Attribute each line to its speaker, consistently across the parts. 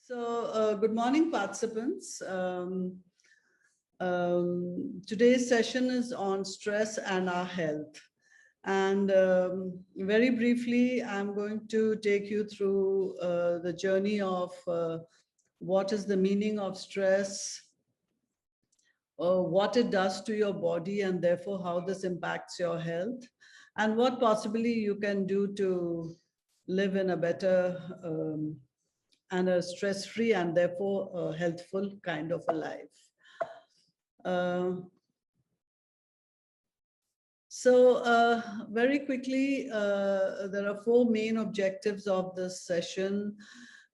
Speaker 1: Good morning, participants. Today's session is on stress and our health. And very briefly, I'm going to take you through the journey of what is the meaning of stress, what it does to your body, and therefore how this impacts your health, and what possibly you can do to live in a better and a stress-free and therefore a healthful kind of a life. Very quickly, there are four main objectives of this session.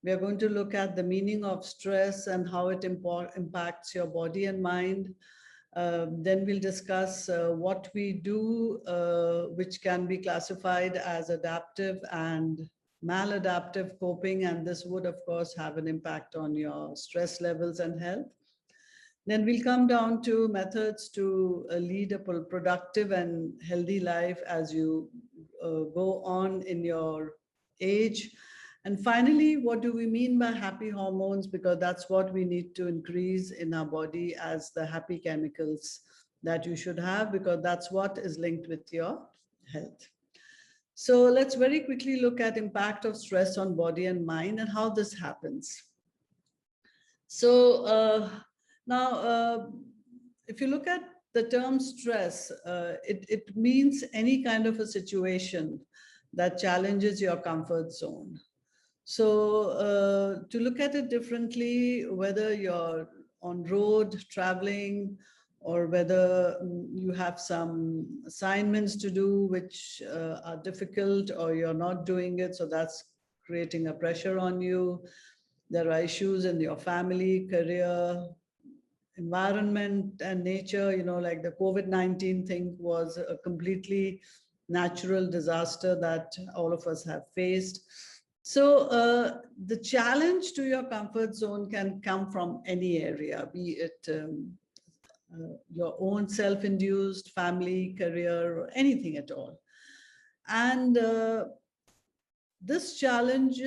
Speaker 1: We are going to look at the meaning of stress and how it impacts your body and mind. Then we'll discuss what we do, which can be classified as adaptive and maladaptive coping, and this would of course have an impact on your stress levels and health. Then we'll come down to methods to lead a productive and healthy life as you go on in your age. And finally, what do we mean by happy hormones? Because that's what we need to increase in our body as the happy chemicals that you should have, because that's what is linked with your health. So let's very quickly look at impact of stress on body and mind and how this happens. So now, if you look at the term stress, it means any kind of a situation that challenges your comfort zone. So to look at it differently, whether you're on road traveling, or whether you have some assignments to do which are difficult, or you're not doing it, so that's creating a pressure on you. There are issues in your family, career, environment, and nature. You know, like the COVID-19 thing was a completely natural disaster that all of us have faced. So the challenge to your comfort zone can come from any area, be it your own self-induced, family, career, or anything at all. And this challenge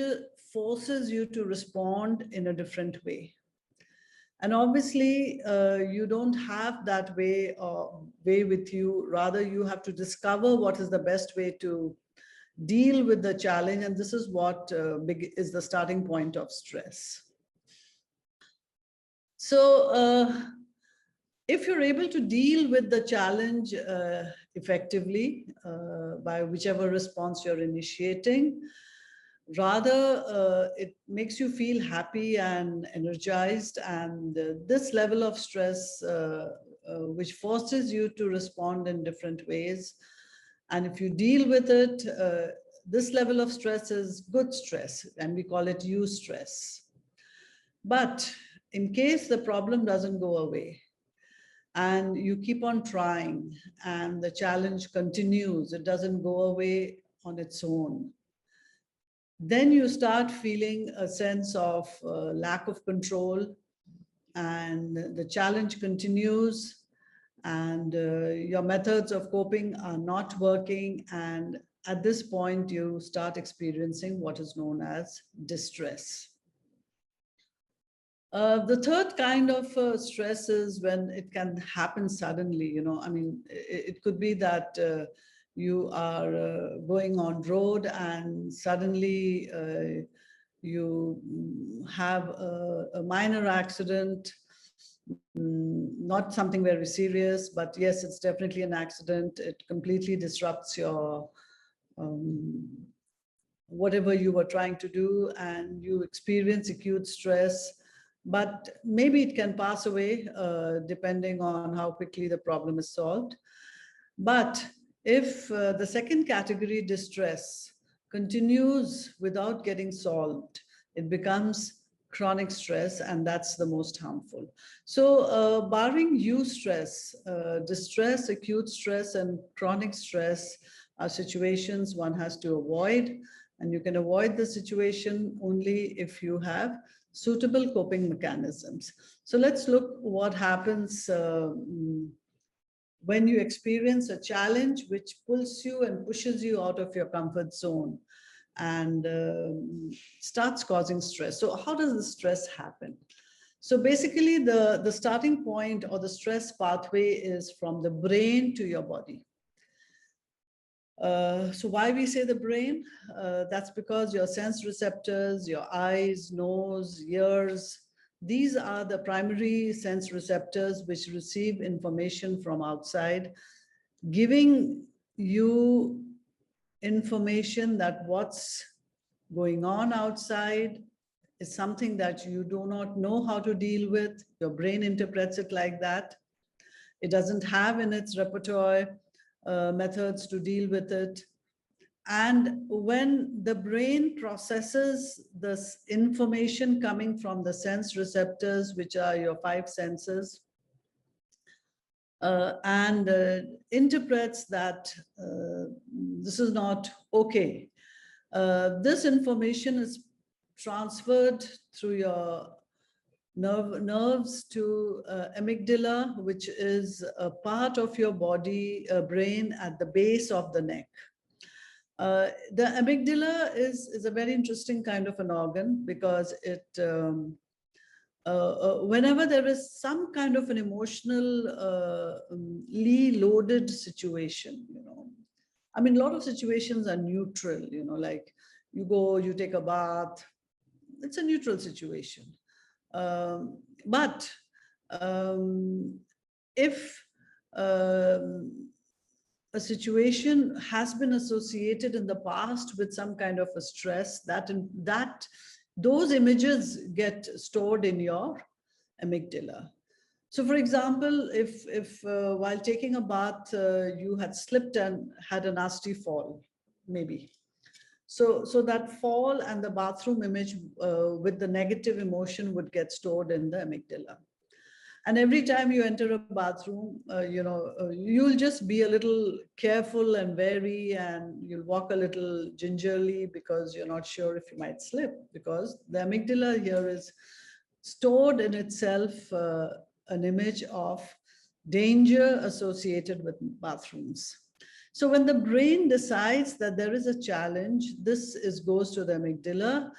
Speaker 1: forces you to respond in a different way. And obviously, you don't have that way with you. Rather, you have to discover what is the best way to deal with the challenge. And this is what is the starting point of stress. So if you're able to deal with the challenge effectively by whichever response you're initiating, rather it makes you feel happy and energized, and this level of stress which forces you to respond in different ways. And if you deal with it, this level of stress is good stress, and we call it eustress. But in case the problem doesn't go away, and you keep on trying, and the challenge continues, it doesn't go away on its own, then you start feeling a sense of lack of control, and the challenge continues, and your methods of coping are not working. And at this point, you start experiencing what is known as distress. The third kind of stress is when it can happen suddenly. You know, I mean, it could be that you are going on road and suddenly you have a minor accident, not something very serious, but yes, it's definitely an accident. It completely disrupts your whatever you were trying to do, and you experience acute stress. But maybe it can pass away depending on how quickly the problem is solved. But if the second category, distress, continues without getting solved, it becomes chronic stress, and that's the most harmful. So barring eustress, distress, acute stress, and chronic stress are situations one has to avoid. And you can avoid the situation only if you have suitable coping mechanisms. So let's look what happens when you experience a challenge which pulls you and pushes you out of your comfort zone. and starts causing stress. So how does the stress happen? So basically the starting point or the stress pathway is from the brain to your body. So why we say the brain? That's because your sense receptors, your eyes, nose, ears, these are the primary sense receptors which receive information from outside, giving you information that what's going on outside is something that you do not know how to deal with. Your brain interprets it like that. It doesn't have in its repertoire methods to deal with it. And when the brain processes this information coming from the sense receptors, which are your 5 senses, and interprets that this is not okay, this information is transferred through your nerves to amygdala, which is a part of your body, brain at the base of the neck. The amygdala is a very interesting kind of an organ because it, whenever there is some kind of an emotionally loaded situation, you know, I mean, a lot of situations are neutral, you know, like you go, you take a bath, it's a neutral situation. But if a situation has been associated in the past with some kind of a stress, those images get stored in your amygdala. So for example, if while taking a bath, you had slipped and had a nasty fall, maybe. So that fall and the bathroom image with the negative emotion would get stored in the amygdala. And every time you enter a bathroom, you'll just be a little careful and wary, and you'll walk a little gingerly because you're not sure if you might slip, because the amygdala here is stored in itself an image of danger associated with bathrooms. So when the brain decides that there is a challenge, this goes to the amygdala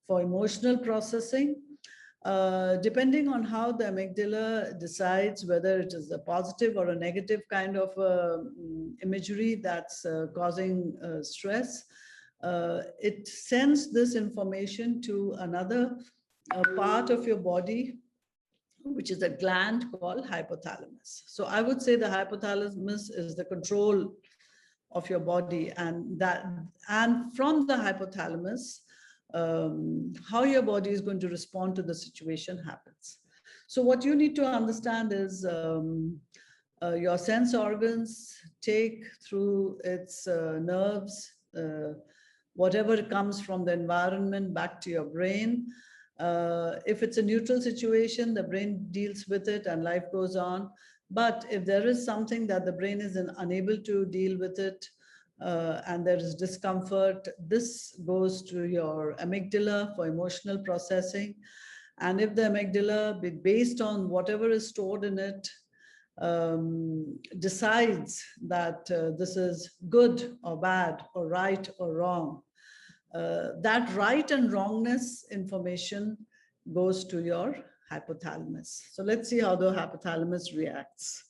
Speaker 1: for emotional processing. Depending on how the amygdala decides whether it is a positive or a negative kind of imagery that's causing stress, it sends this information to another part of your body, which is a gland called hypothalamus. So I would say the hypothalamus is the control of your body, and from the hypothalamus, how your body is going to respond to the situation happens. So what you need to understand is your sense organs take through its nerves, whatever comes from the environment back to your brain. If it's a neutral situation, the brain deals with it and life goes on. But if there is something that the brain is unable to deal with it, and there is discomfort, this goes to your amygdala for emotional processing. And if the amygdala, based on whatever is stored in it, decides that this is good or bad or right or wrong, that right and wrongness information goes to your hypothalamus. So let's see how the hypothalamus reacts.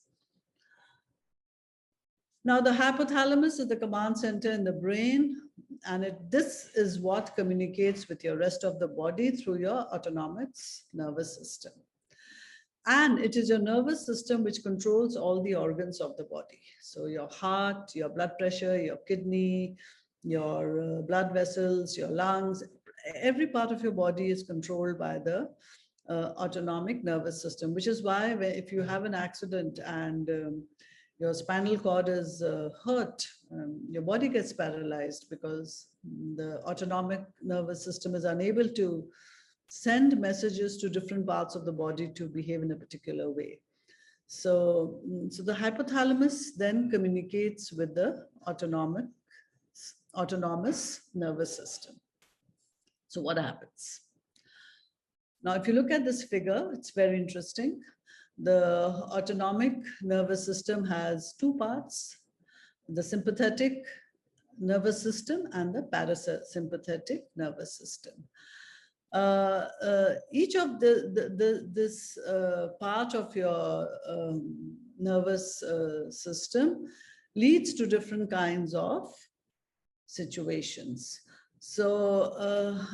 Speaker 1: Now, the hypothalamus is the command center in the brain, and this is what communicates with your rest of the body through your autonomic nervous system. And it is your nervous system which controls all the organs of the body. So your heart, your blood pressure, your kidney, your blood vessels, your lungs, every part of your body is controlled by the autonomic nervous system, which is why if you have an accident and your spinal cord is hurt, your body gets paralyzed because the autonomic nervous system is unable to send messages to different parts of the body to behave in a particular way. So the hypothalamus then communicates with the autonomous nervous system. So what happens? Now, if you look at this figure, it's very interesting. The autonomic nervous system has 2 parts, the sympathetic nervous system and the parasympathetic nervous system. Each of this part of your nervous system leads to different kinds of situations. So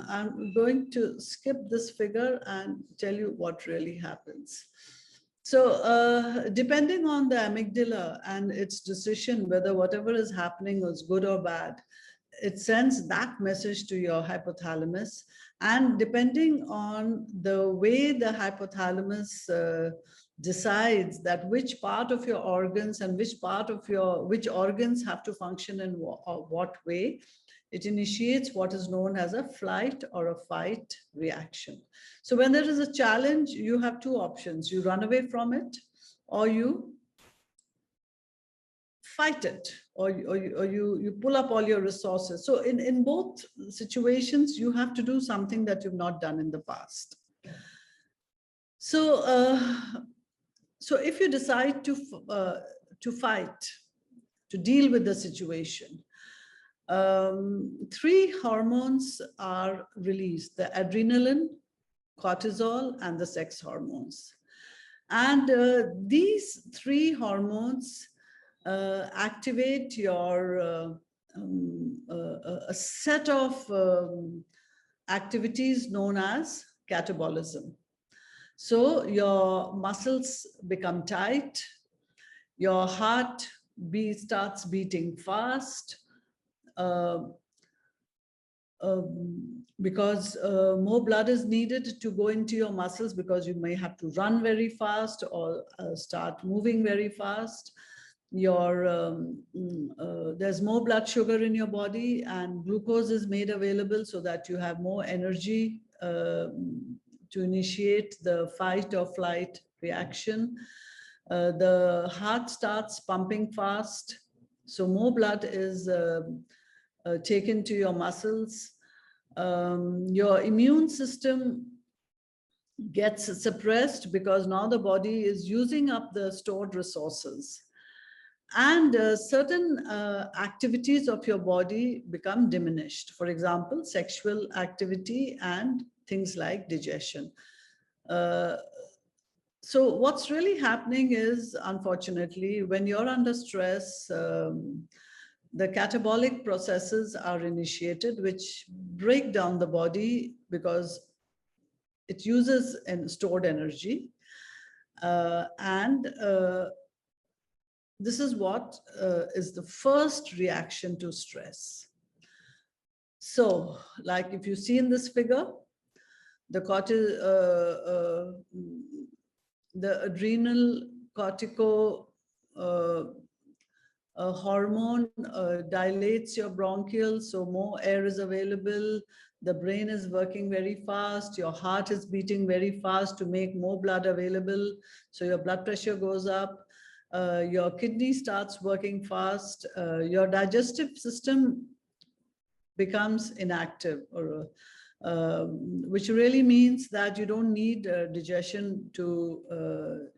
Speaker 1: I'm going to skip this figure and tell you what really happens. So depending on the amygdala and its decision whether whatever is happening is good or bad, it sends that message to your hypothalamus. And depending on the way the hypothalamus decides that which part of your organs and which organs have to function in what way, it initiates what is known as a flight or a fight reaction. So when there is a challenge, you have two options. You run away from it, or you fight it, or you pull up all your resources. So in both situations, you have to do something that you've not done in the past. So, so if you decide to fight, to deal with the situation, three hormones are released: the adrenaline, cortisol, and the sex hormones. And these three hormones activate your a set of activities known as catabolism. So your muscles become tight, your heart starts beating fast, because more blood is needed to go into your muscles, because you may have to run very fast or start moving very fast. There's more blood sugar in your body, and glucose is made available so that you have more energy to initiate the fight or flight reaction. The heart starts pumping fast, so more blood is taken to your muscles. Your immune system gets suppressed because now the body is using up the stored resources. And certain activities of your body become diminished. For example, sexual activity and things like digestion. So what's really happening is, unfortunately, when you're under stress, the catabolic processes are initiated, which break down the body because it uses stored energy. This is what is the first reaction to stress. So, like if you see in this figure, the adrenal cortico hormone dilates your bronchioles, so more air is available. The brain is working very fast. Your heart is beating very fast to make more blood available. So your blood pressure goes up. Your kidney starts working fast. Your digestive system becomes inactive, or which really means that you don't need digestion to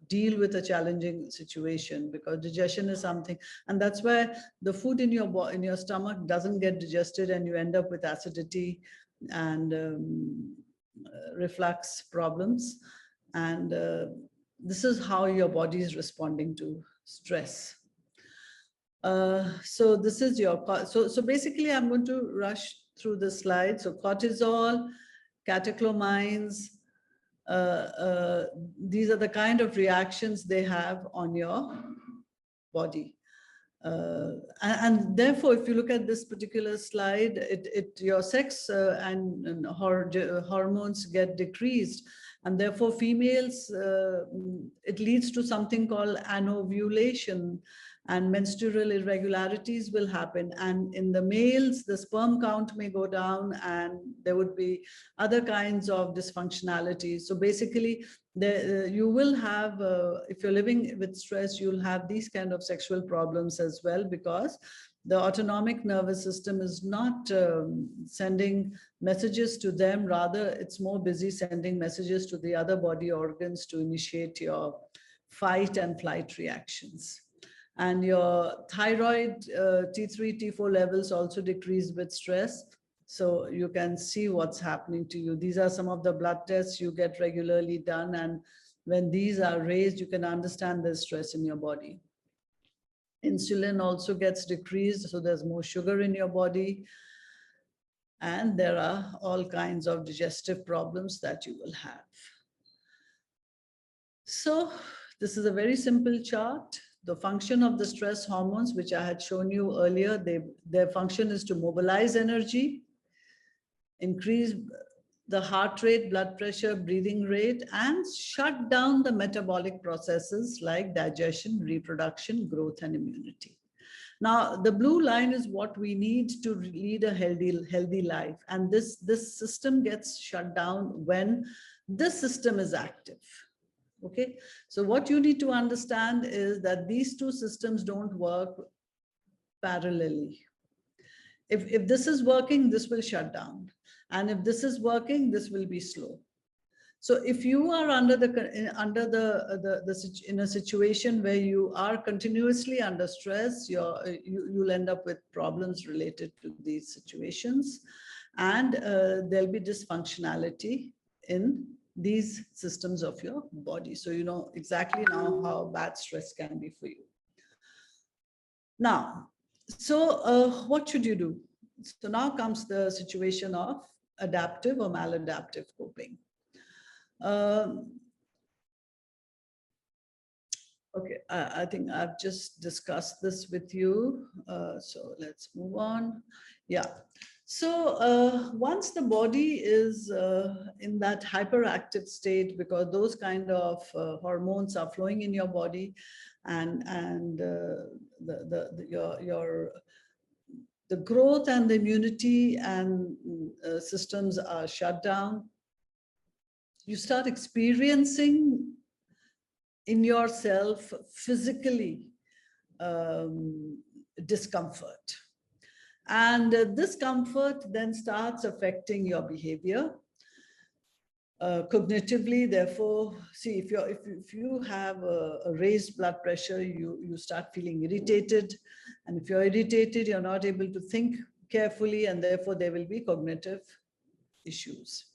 Speaker 1: deal with a challenging situation, because digestion is something, and that's why the food in your stomach doesn't get digested, and you end up with acidity and reflux problems. And this is how your body is responding to stress. So this is your, so basically I'm going to rush through the slide. So cortisol, catecholamines, these are the kind of reactions they have on your body. And therefore, if you look at this particular slide, your sex and hormones get decreased, and therefore females, it leads to something called anovulation, and menstrual irregularities will happen. And in the males, the sperm count may go down, and there would be other kinds of dysfunctionality. So basically, you will have, if you're living with stress, you'll have these kind of sexual problems as well, because the autonomic nervous system is not sending messages to them. Rather, it's more busy sending messages to the other body organs to initiate your fight and flight reactions. And your thyroid T3, T4 levels also decrease with stress. So you can see what's happening to you. These are some of the blood tests you get regularly done. And when these are raised, you can understand the stress in your body. Insulin also gets decreased, so there's more sugar in your body. And there are all kinds of digestive problems that you will have. So this is a very simple chart. The function of the stress hormones, which I had shown you earlier, their function is to mobilize energy, increase the heart rate, blood pressure, breathing rate, and shut down the metabolic processes like digestion, reproduction, growth, and immunity. Now, the blue line is what we need to lead a healthy life. And this system gets shut down when this system is active. Okay, so what you need to understand is that these two systems don't work parallelly. If this is working, this will shut down. And if this is working, this will be slow. So if you are in a situation where you are continuously under stress, you'll end up with problems related to these situations. And there'll be dysfunctionality in these systems of your body. So you know exactly now how bad stress can be for you. Now, so what should you do? So now comes the situation of adaptive or maladaptive coping. Okay, I think I've just discussed this with you. So let's move on. Yeah. So once the body is in that hyperactive state, because those kind of hormones are flowing in your body, and the growth and the immunity and systems are shut down, you start experiencing in yourself physically discomfort. And this comfort then starts affecting your behavior cognitively. Therefore, see, if you have a raised blood pressure, you start feeling irritated. And if you're irritated, you're not able to think carefully, and therefore there will be cognitive issues.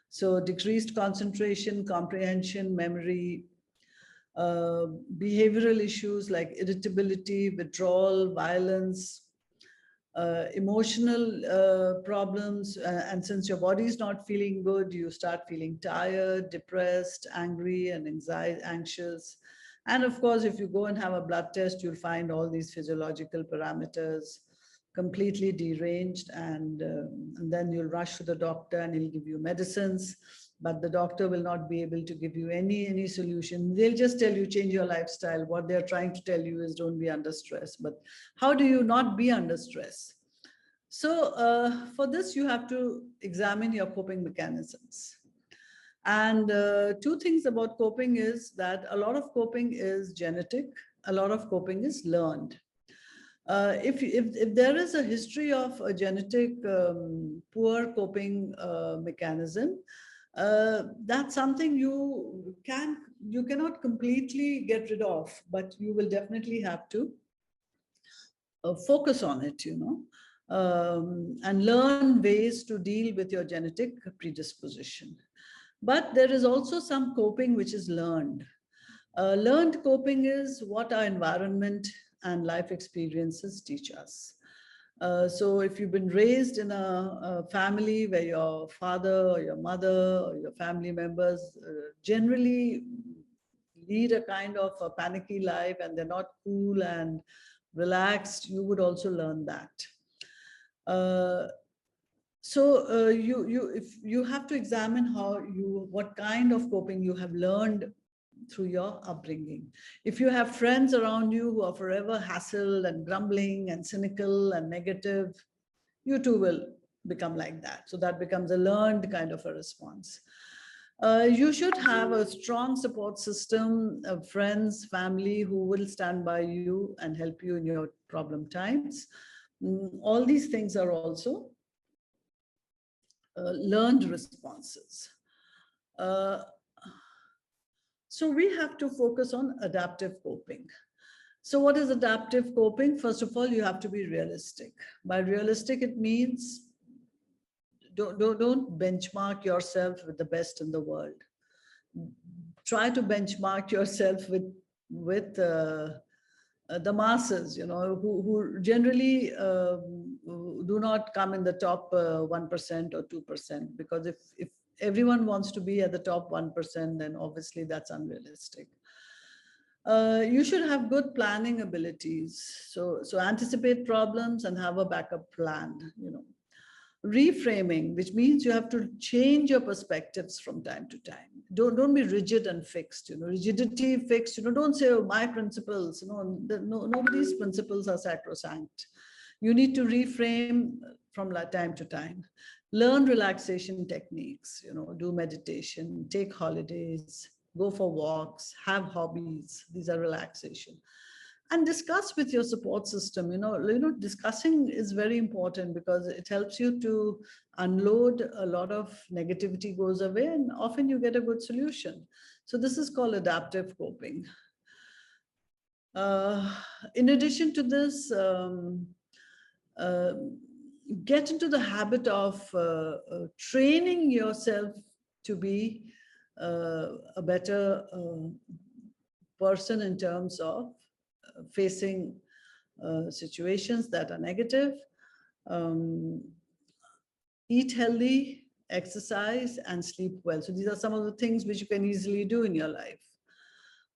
Speaker 1: So decreased concentration, comprehension, memory, behavioral issues like irritability, withdrawal, violence, emotional problems. And since your body is not feeling good, you start feeling tired, depressed, angry, and anxious. And of course, if you go and have a blood test, you'll find all these physiological parameters completely deranged, and then you'll rush to the doctor and he'll give you medicines, but the doctor will not be able to give you any solution. They'll just tell you, change your lifestyle. What they're trying to tell you is don't be under stress. But how do you not be under stress? So for this, you have to examine your coping mechanisms. And two things about coping is that a lot of coping is genetic, a lot of coping is learned. If there is a history of a genetic poor coping mechanism, that's something you cannot completely get rid of, but you will definitely have to focus on it, you know, and learn ways to deal with your genetic predisposition. But there is also some coping which is learned. Learned coping is what our environment and life experiences teach us. So if you've been raised in a family where your father or your mother or your family members generally lead a kind of a panicky life and they're not cool and relaxed, you would also learn that. So you have to examine what kind of coping you have learned through your upbringing. If you have friends around you who are forever hassled and grumbling and cynical and negative, you too will become like that. So that becomes a learned kind of a response. You should have a strong support system of friends, family who will stand by you and help you in your problem times. All these things are also learned responses. So we have to focus on adaptive coping. So what is adaptive coping? First of all, you have to be realistic. By realistic, it means don't benchmark yourself with the best in the world. Try to benchmark yourself with the masses, who generally do not come in the top 1% or 2%, because if everyone wants to be at the top 1%, then obviously that's unrealistic. You should have good planning abilities. So anticipate problems and have a backup plan, Reframing, which means you have to change your perspectives from time to time. Don't be rigid and fixed, rigidity, fixed, don't say, oh, my principles, nobody's principles are sacrosanct. You need to reframe from time to time. Learn relaxation techniques, do meditation, take holidays, go for walks, have hobbies. These are relaxation. And discuss with your support system. Discussing is very important because it helps you to unload a lot of negativity, goes away, and often you get a good solution. So this is called adaptive coping. In addition to this, get into the habit of training yourself to be a better person in terms of facing situations that are negative. Eat healthy, exercise, and sleep well. So these are some of the things which you can easily do in your life.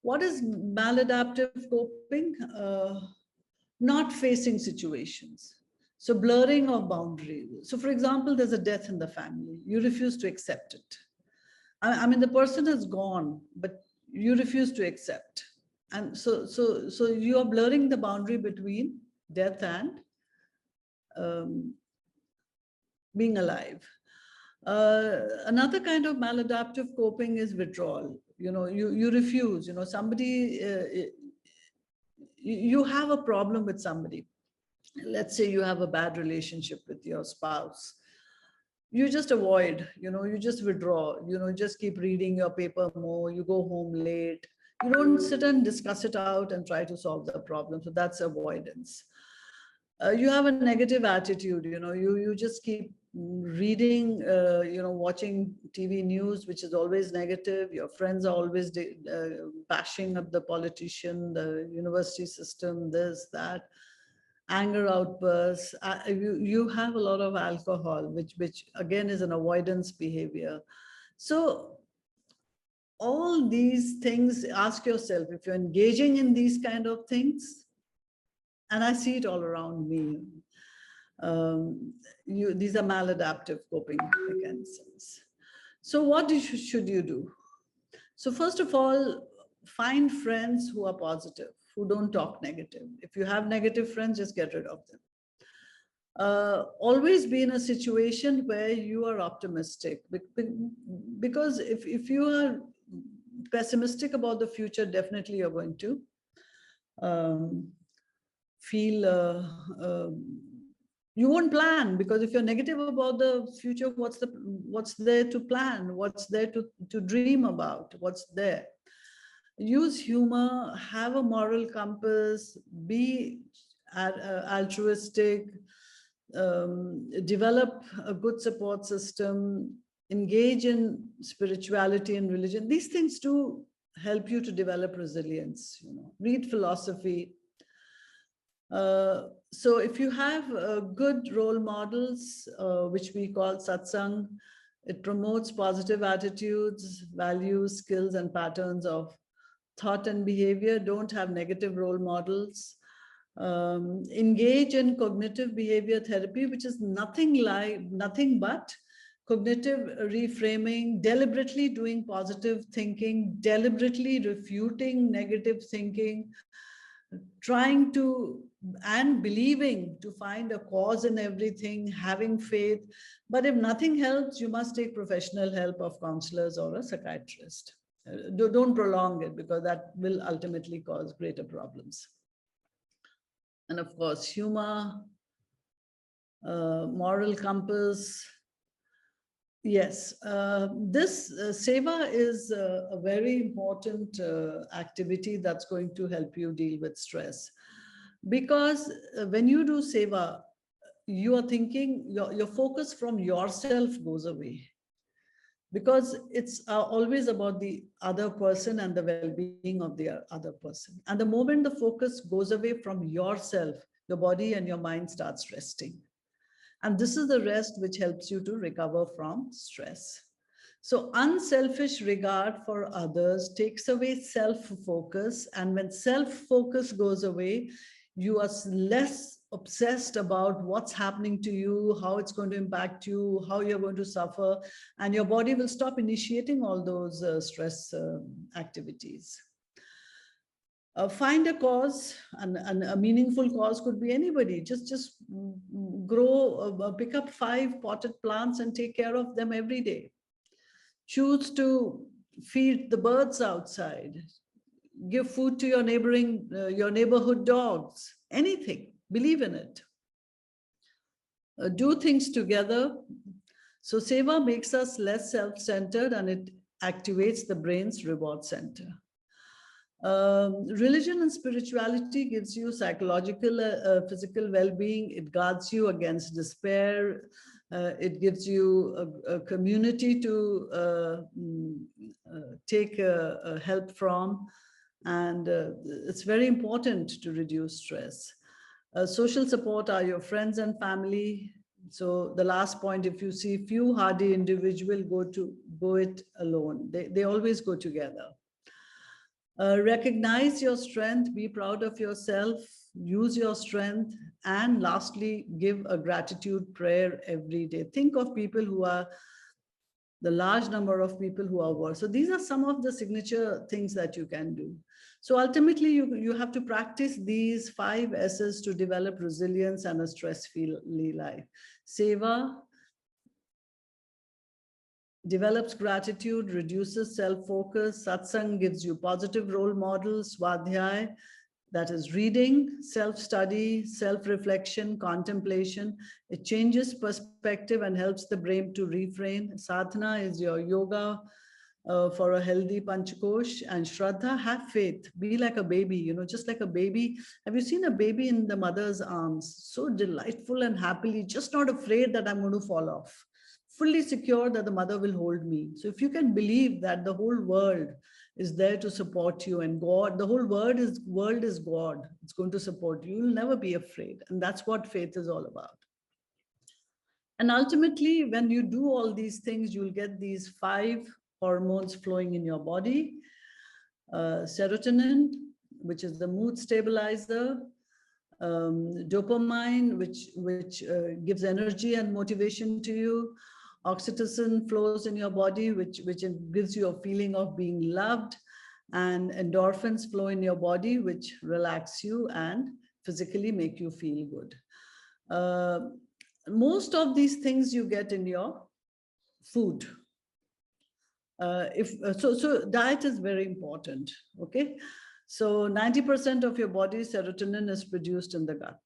Speaker 1: What is maladaptive coping? Not facing situations. So blurring of boundaries. So for example, there's a death in the family. You refuse to accept it. I mean, the person has gone, but you refuse to accept. And so you are blurring the boundary between death and being alive. Another kind of maladaptive coping is withdrawal. You refuse, somebody, you have a problem with somebody. Let's say you have a bad relationship with your spouse. You just avoid, you just withdraw, just keep reading your paper more, you go home late. You don't sit and discuss it out and try to solve the problem. So that's avoidance. You have a negative attitude, you just keep reading, watching TV news, which is always negative. Your friends are always bashing up the politician, the university system, this, that, anger outbursts. You have a lot of alcohol, which again is an avoidance behavior. So all these things, ask yourself, if you're engaging in these kind of things, and I see it all around me, these are maladaptive coping mechanisms. So what should you do? So first of all, find friends who are positive, who don't talk negative. If you have negative friends, just get rid of them. Always be in a situation where you are optimistic, because if you are pessimistic about the future, definitely you're going to feel you won't plan, because if you're negative about the future, what's there to plan? What's there to dream about? What's there? Use humor, have a moral compass, be altruistic, develop a good support system, engage in spirituality and religion. These things do help you to develop resilience. Read philosophy. So if you have good role models, which we call satsang, it promotes positive attitudes, values, skills, and patterns of thought and behavior. Don't have negative role models. Engage in cognitive behavior therapy, which is nothing but cognitive reframing, deliberately doing positive thinking, deliberately refuting negative thinking, trying to and believing to find a cause in everything, having faith. But if nothing helps, you must take professional help of counselors or a psychiatrist. Don't prolong it, because that will ultimately cause greater problems. And of course, humor, moral compass. Yes, this seva is a very important activity that's going to help you deal with stress. Because when you do seva, you are thinking, your focus from yourself goes away. Because it's always about the other person and the well-being of the other person. And the moment the focus goes away from yourself, your body and your mind starts resting. And this is the rest which helps you to recover from stress. So, unselfish regard for others takes away self focus. And when self focus goes away, you are less obsessed about what's happening to you, how it's going to impact you, how you're going to suffer, and your body will stop initiating all those stress activities. Find a cause, and a meaningful cause could be anybody. Just grow, pick up 5 potted plants and take care of them every day. Choose to feed the birds outside. Give food to your your neighborhood dogs. Anything. Believe in it. Do things together. So seva makes us less self-centered, and it activates the brain's reward center. Religion and spirituality gives you psychological, physical well-being. It guards you against despair. It gives you a community to take help from. And it's very important to reduce stress. Social support are your friends and family. So the last point, if you see few hardy individual, go it alone. They always go together. Recognize your strength, be proud of yourself, use your strength, and lastly, give a gratitude prayer every day. Think of people who are, the large number of people who are worse. So these are some of the signature things that you can do. So ultimately, you have to practice these 5 S's to develop resilience and a stress-free life. Seva develops gratitude, reduces self-focus. Satsang gives you positive role models. Swadhyay, that is reading, self-study, self-reflection, contemplation. It changes perspective and helps the brain to refrain. Sadhana is your yoga for a healthy Panchakosh. And Shraddha, have faith. Be like a baby, just like a baby. Have you seen a baby in the mother's arms? So delightful and happily, just not afraid that I'm going to fall off. Fully secure that the mother will hold me. So if you can believe that the whole world is there to support you, and God, the whole world is God. It's going to support you. You'll never be afraid. And that's what faith is all about. And ultimately, when you do all these things, you'll get these 5 hormones flowing in your body. Serotonin, which is the mood stabilizer. Dopamine, which gives energy and motivation to you. Oxytocin flows in your body, which gives you a feeling of being loved. And endorphins flow in your body, which relax you and physically make you feel good. Most of these things you get in your food. So diet is very important, okay? So 90% of your body's serotonin is produced in the gut.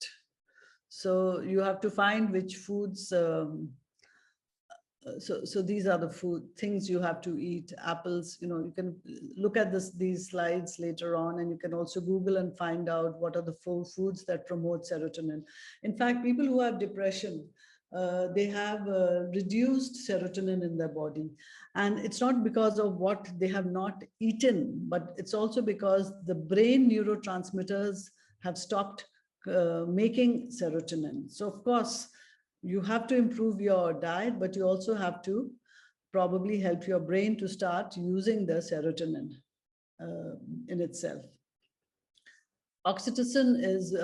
Speaker 1: So you have to find which foods, so these are the things you have to eat. Apples, you can look at these slides later on, and you can also Google and find out what are the 4 foods that promote serotonin. In fact, people who have depression, they have reduced serotonin in their body. And it's not because of what they have not eaten, but it's also because the brain neurotransmitters have stopped making serotonin. So of course, you have to improve your diet, but you also have to probably help your brain to start using the serotonin in itself. Oxytocin is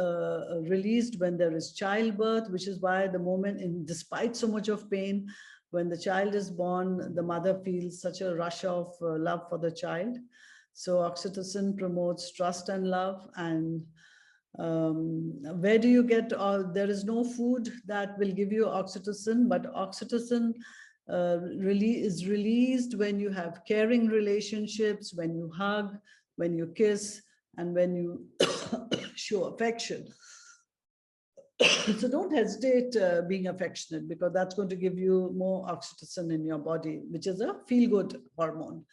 Speaker 1: released when there is childbirth, which is why the moment, despite so much of pain, when the child is born, the mother feels such a rush of love for the child. So oxytocin promotes trust and love. And where do you get, there is no food that will give you oxytocin, but oxytocin is released when you have caring relationships, when you hug, when you kiss, and when you show affection. So don't hesitate being affectionate, because that's going to give you more oxytocin in your body, which is a feel-good hormone.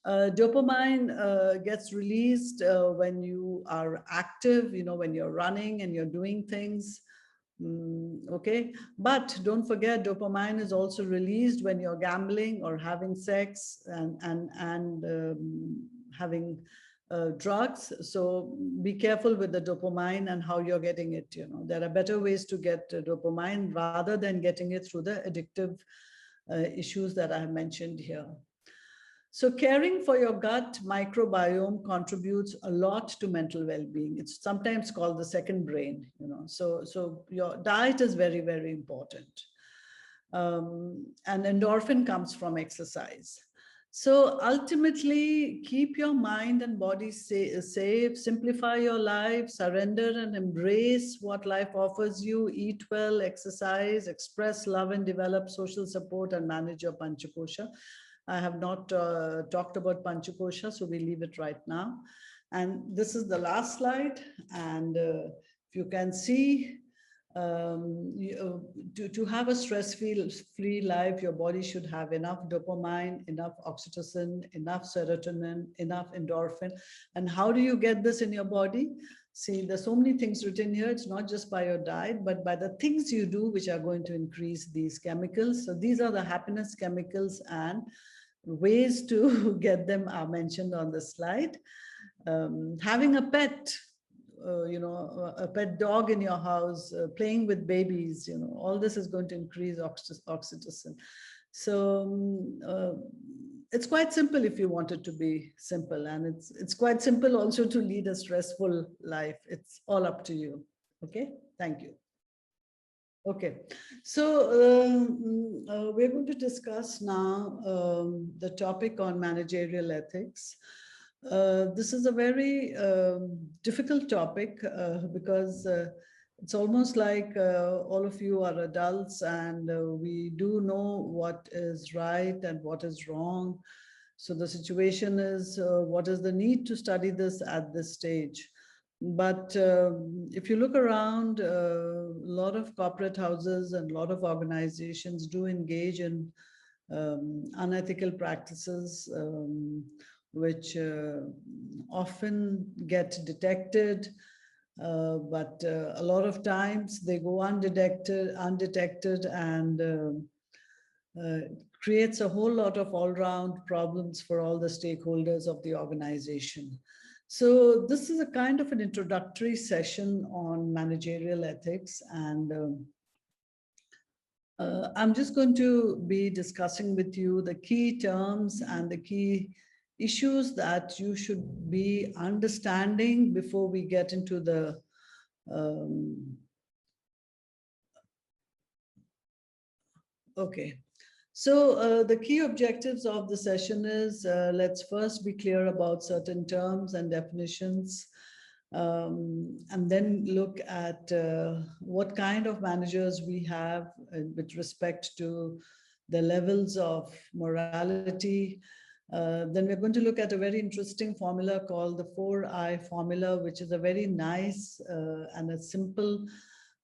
Speaker 1: Dopamine gets released when you are active, when you're running and you're doing things. Okay, but don't forget, dopamine is also released when you're gambling or having sex and having drugs. So be careful with the dopamine and how you're getting it. There are better ways to get dopamine rather than getting it through the addictive issues that I have mentioned here. So caring for your gut microbiome contributes a lot to mental well-being. It's sometimes called the second brain, So your diet is very, very important. And endorphin comes from exercise. So ultimately, keep your mind and body safe, simplify your life, surrender and embrace what life offers you, eat well, exercise, express love and develop social support, and manage your Panchakosha. I have not talked about Panchakosha, so we leave it right now. And this is the last slide. And if you can see, to have a stress-free life, your body should have enough dopamine, enough oxytocin, enough serotonin, enough endorphin. And how do you get this in your body? See, there's so many things written here. It's not just by your diet, but by the things you do, which are going to increase these chemicals. So these are the happiness chemicals, and ways to get them are mentioned on the slide. Having a pet, a pet dog in your house, playing with babies, all this is going to increase oxytocin. So it's quite simple if you want it to be simple, and it's quite simple also to lead a stressful life. It's all up to you. Okay, thank you. Okay, so we're going to discuss now the topic on managerial ethics. This is a very difficult topic because it's almost like all of you are adults, and we do know what is right and what is wrong. So the situation is, what is the need to study this at this stage? But if you look around, a lot of corporate houses and a lot of organizations do engage in unethical practices, which often get detected, but a lot of times they go undetected, and creates a whole lot of all-round problems for all the stakeholders of the organization. So this is a kind of an introductory session on managerial ethics, and I'm just going to be discussing with you the key terms and the key issues that you should be understanding before we get into the okay. So the key objectives of the session is, let's first be clear about certain terms and definitions, and then look at what kind of managers we have with respect to the levels of morality. Then we're going to look at a very interesting formula called the 4I formula, which is a very nice and a simple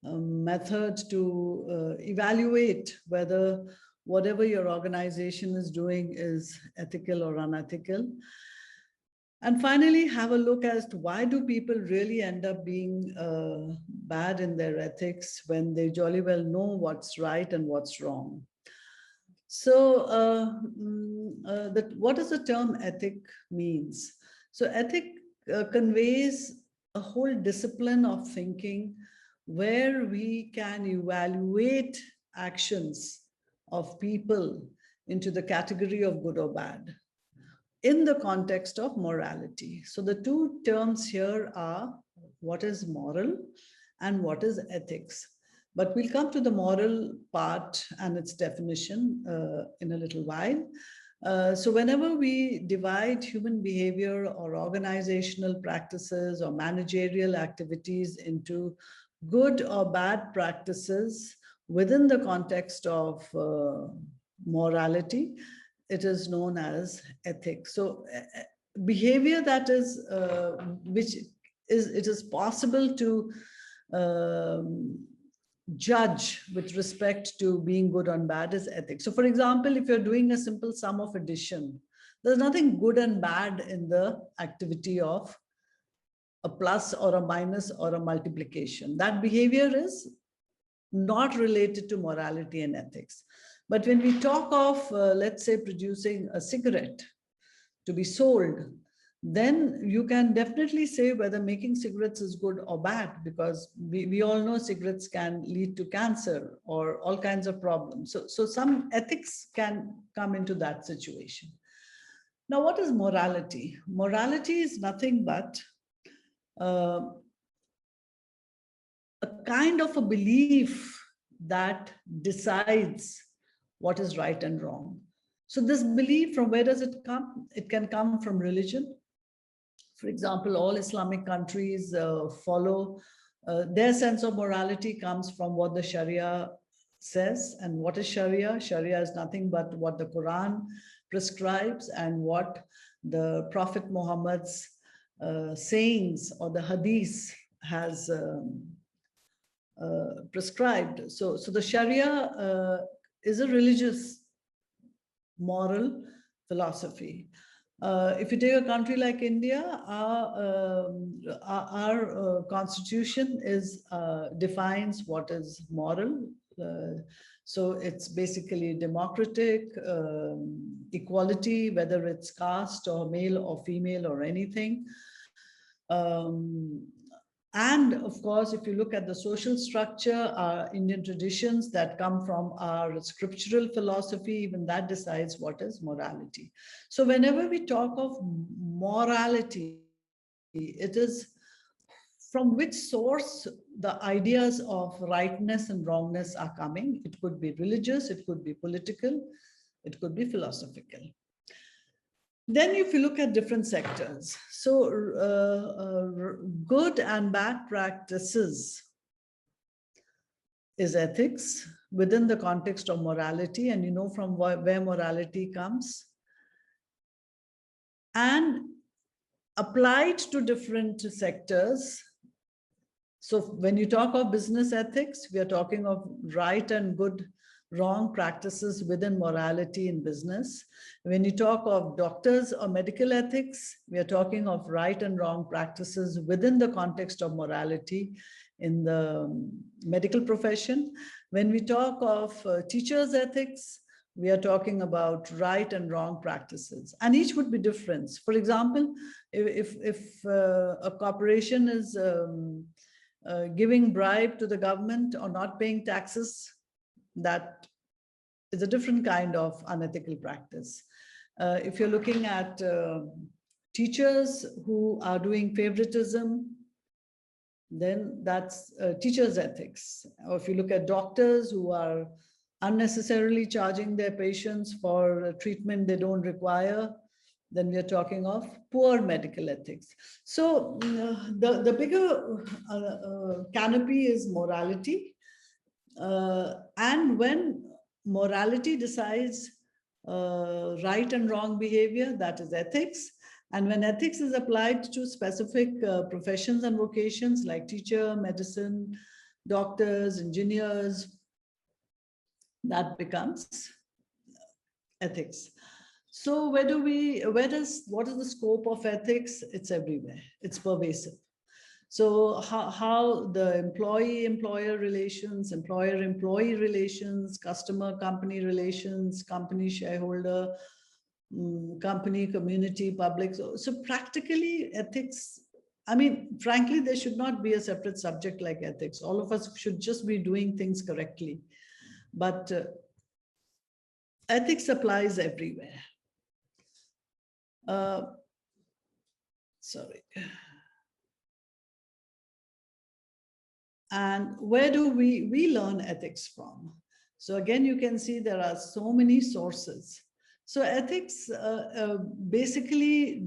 Speaker 1: method to evaluate whether whatever your organization is doing is ethical or unethical. And finally, have a look as to why do people really end up being bad in their ethics when they jolly well know what's right and what's wrong. So what does the term ethic means? So ethic conveys a whole discipline of thinking where we can evaluate actions of people into the category of good or bad in the context of morality. So the two terms here are what is moral and what is ethics. But we'll come to the moral part and its definition in a little while. So whenever we divide human behavior or organizational practices or managerial activities into good or bad practices within the context of morality, it is known as ethics. So behavior that is, it is possible to judge with respect to being good and bad is ethics. So for example, if you're doing a simple sum of addition, there's nothing good and bad in the activity of a plus or a minus or a multiplication. That behavior is not related to morality and ethics. But when we talk of, let's say, producing a cigarette to be sold, then you can definitely say whether making cigarettes is good or bad, because we all know cigarettes can lead to cancer or all kinds of problems. So some ethics can come into that situation. Now, what is morality? Morality is nothing but a kind of a belief that decides what is right and wrong. So this belief, from where does it come? It can come from religion. For example, all Islamic countries follow, their sense of morality comes from what the Sharia says. And what is Sharia? Sharia is nothing but what the Quran prescribes and what the Prophet Muhammad's sayings or the hadith has prescribed. So the Sharia is a religious moral philosophy. If you take a country like India, our constitution defines what is moral. So it's basically democratic, equality, whether it's caste or male or female or anything. And of course, if you look at the social structure, our Indian traditions that come from our scriptural philosophy, even that decides what is morality. So whenever we talk of morality, it is from which source the ideas of rightness and wrongness are coming. It could be religious, it could be political, it could be philosophical. Then if you look at different sectors, so good and bad practices is ethics within the context of morality, and you know from where morality comes. And applied to different sectors. So when you talk of business ethics, we are talking of right and good, wrong practices within morality in business. When you talk of doctors or medical ethics, we are talking of right and wrong practices within the context of morality in the medical profession. When we talk of teachers' ethics, we are talking about right and wrong practices, and each would be different. For example, if a corporation is giving bribe to the government or not paying taxes, that is a different kind of unethical practice. If you're looking at teachers who are doing favoritism, then that's teachers' ethics. Or if you look at doctors who are unnecessarily charging their patients for treatment they don't require, then we are talking of poor medical ethics. So the bigger canopy is morality. And when morality decides right and wrong behavior, that is ethics. And when ethics is applied to specific professions and vocations like teacher, medicine, doctors, engineers, that becomes ethics. So what is the scope of ethics? It's everywhere. It's pervasive. So how the employee-employer relations, employer-employee relations, customer-company relations, company-shareholder, company, community, public. So practically ethics, I mean, frankly, there should not be a separate subject like ethics. All of us should just be doing things correctly. But ethics applies everywhere. Sorry. And where do we learn ethics from? So again, you can see there are so many sources. So ethics basically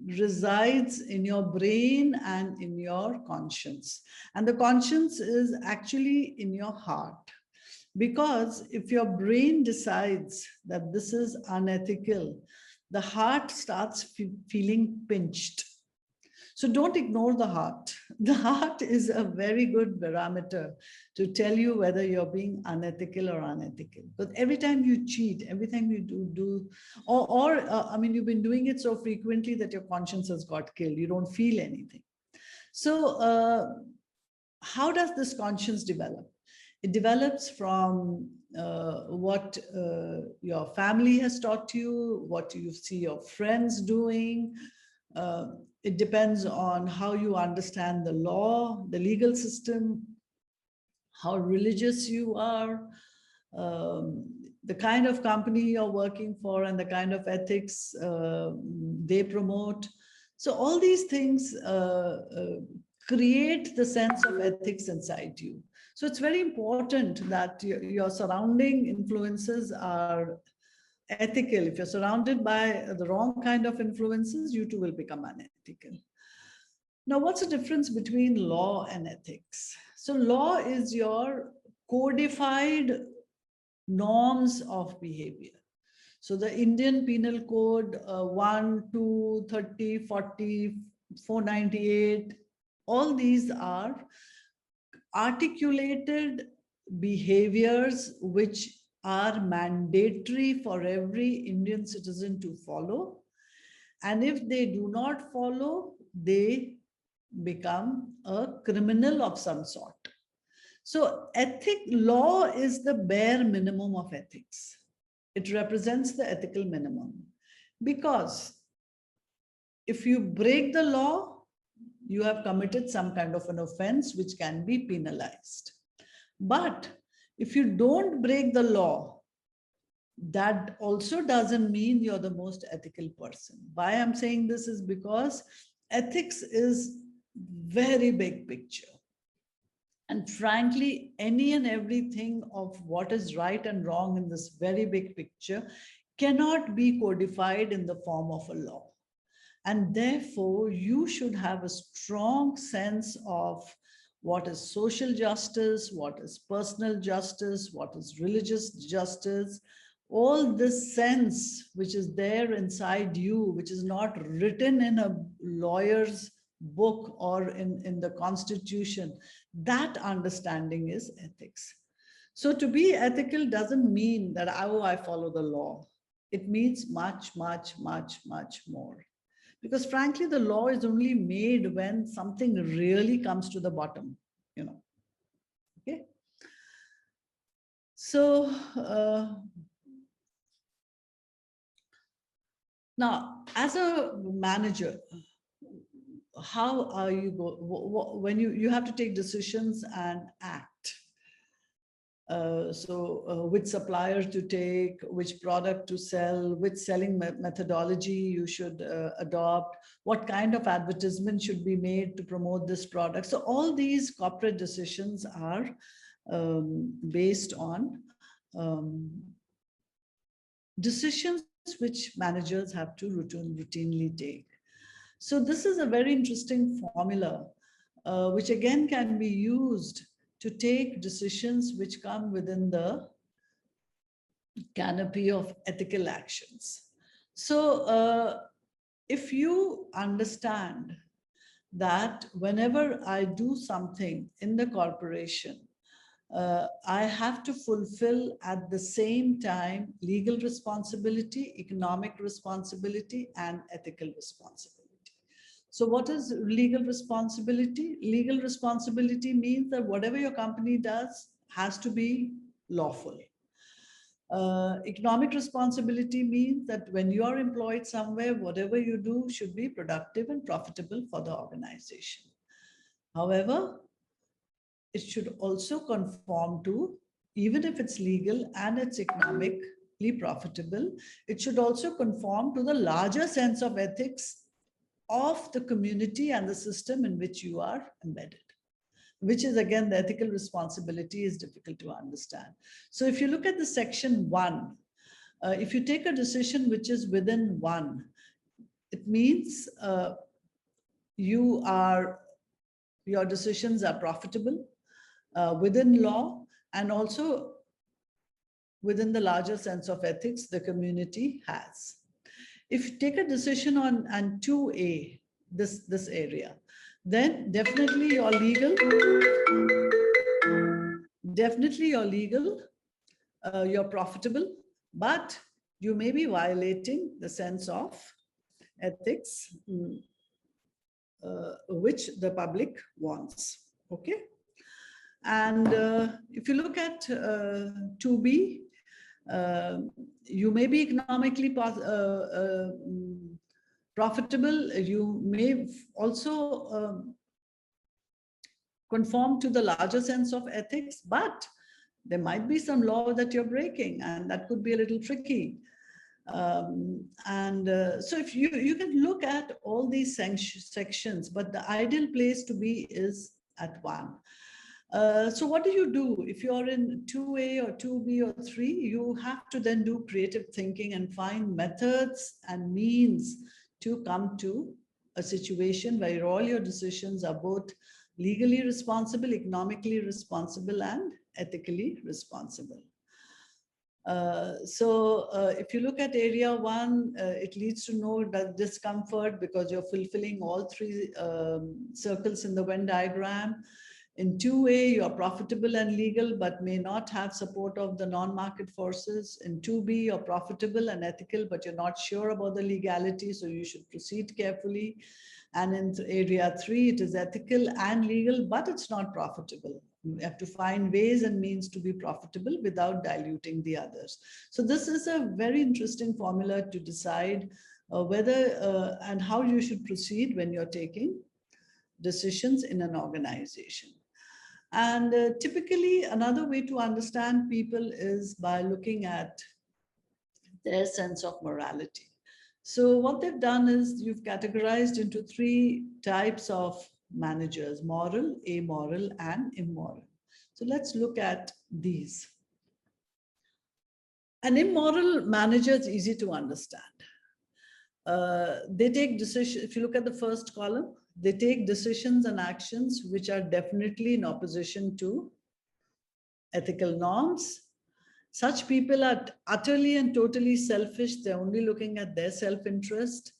Speaker 1: resides in your brain and in your conscience. And the conscience is actually in your heart. Because if your brain decides that this is unethical, the heart starts feeling pinched. So don't ignore the heart. The heart is a very good barometer to tell you whether you're being unethical or unethical. But every time you cheat, every time you I mean, you've been doing it so frequently that your conscience has got killed. You don't feel anything. So how does this conscience develop? It develops from what your family has taught you, what you see your friends doing. It depends on how you understand the law, the legal system, how religious you are, the kind of company you're working for, and the kind of ethics they promote. So all these things create the sense of ethics inside you. So it's very important that your surrounding influences are ethical. If you're surrounded by the wrong kind of influences, you too will become unethical. Now, what's the difference between law and ethics? So law is your codified norms of behavior. So the Indian Penal Code 1, 2, 30, 40, 498, all these are articulated behaviors which are mandatory for every Indian citizen to follow. And if they do not follow, they become a criminal of some sort. So law is the bare minimum of ethics. It represents the ethical minimum. Because if you break the law, you have committed some kind of an offense which can be penalized. But if you don't break the law, that also doesn't mean you're the most ethical person. Why I'm saying this is because ethics is very big picture. And frankly, any and everything of what is right and wrong in this very big picture cannot be codified in the form of a law. And therefore, you should have a strong sense of what is social justice, what is personal justice, what is religious justice, all this sense which is there inside you, which is not written in a lawyer's book or in the constitution, that understanding is ethics. So to be ethical doesn't mean that, oh, I follow the law. It means much, much, much, much more. Because frankly, the law is only made when something really comes to the bottom, okay? So now, as a manager, how are you when you have to take decisions and act? Which supplier to take, which product to sell, which selling methodology you should adopt, what kind of advertisement should be made to promote this product. So all these corporate decisions are based on decisions which managers have to routinely take. So this is a very interesting formula, which again can be used to take decisions which come within the canopy of ethical actions. So if you understand that whenever I do something in the corporation, I have to fulfill at the same time legal responsibility, economic responsibility, and ethical responsibility. So what is legal responsibility? Legal responsibility means that whatever your company does has to be lawful. Economic responsibility means that when you are employed somewhere, whatever you do should be productive and profitable for the organization. However, it should also conform to, even if it's legal and it's economically profitable, it should also conform to the larger sense of ethics of the community and the system in which you are embedded, which is again, the ethical responsibility is difficult to understand. So if you look at the section 1, if you take a decision which is within 1, it means your decisions are profitable, within law, and also within the larger sense of ethics the community has. If you take a decision on 2A, this area, then definitely you're legal. Definitely you're legal, you're profitable, but you may be violating the sense of ethics, which the public wants. Okay. And if you look at 2B, you may be economically profitable. You may also conform to the larger sense of ethics, but there might be some law that you're breaking, and that could be a little tricky. So if you can look at all these sections, but the ideal place to be is at 1. So what do you do? If you're in 2A or 2B or 3, you have to then do creative thinking and find methods and means to come to a situation where all your decisions are both legally responsible, economically responsible, and ethically responsible. If you look at area 1, it leads to no discomfort because you're fulfilling all 3 circles in the Venn diagram. In 2A, you're profitable and legal, but may not have support of the non-market forces. In 2B, you're profitable and ethical, but you're not sure about the legality, so you should proceed carefully. And in area 3, it is ethical and legal, but it's not profitable. You have to find ways and means to be profitable without diluting the others. So this is a very interesting formula to decide whether and how you should proceed when you're taking decisions in an organization. And typically, another way to understand people is by looking at their sense of morality. So what they've done is you've categorized into 3 types of managers: moral, amoral, and immoral. So let's look at these. An immoral manager is easy to understand. They take decisions. If you look at the first column, they take decisions and actions which are definitely in opposition to ethical norms. Such people are utterly and totally selfish. They're only looking at their self-interest.